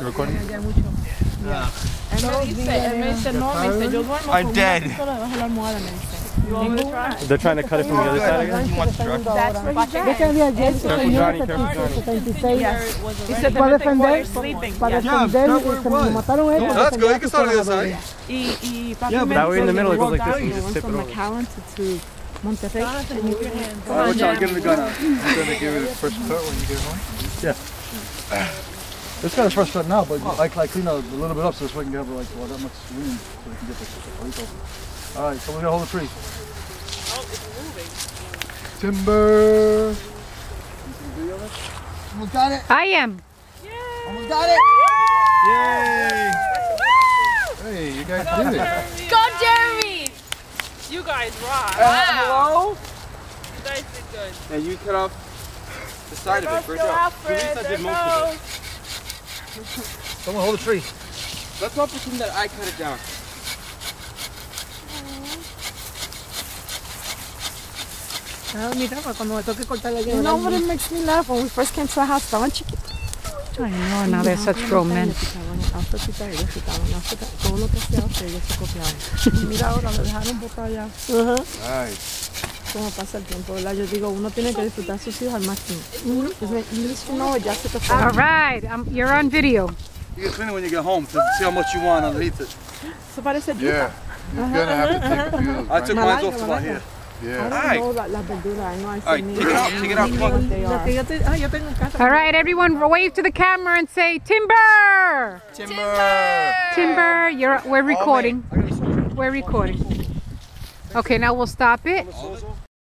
recording? I'm dead. They're trying to cut it from the other side again? That's good, you can start on the other side. Yeah, but now we're in the middle, it goes like this and you just tip it over. Monterrey. Watch out, give him the gun out. You're gonna give it a first cut when you get home? Yeah. It's got a fresh cut now, but I clean a little bit up so we can have like that much room so we can get the plate open. Alright, so we're gonna hold the tree. Oh, it's moving. Timber! Almost got it! I am! Yay! Almost got it! Yay! Hey, you guys did it! Go, Jeremy! You guys rock. Hello? You guys did good. And you cut off the side of it. Great job. Teresa did most of it. Someone hold the tree. Let's not pretend that I cut it down. No, but it makes me laugh. When we first came to the house, estaban chiquitos. I know, now they're such grown men. Nice. Como pasa el tiempo, ¿verdad? Yo digo, uno tiene que disfrutar sus hijos al máximo. No, ya se te fue. All right, you're on video. You can clean it when you get home to see how much you want underneath it. Eso parece Yeah, you're gonna have to take a few. I took mine off about here. Yeah. Alright, take it out. All right, everyone, wave to the camera and say timber. Timber. Timber. We're recording. We're recording. Okay, now we'll stop it.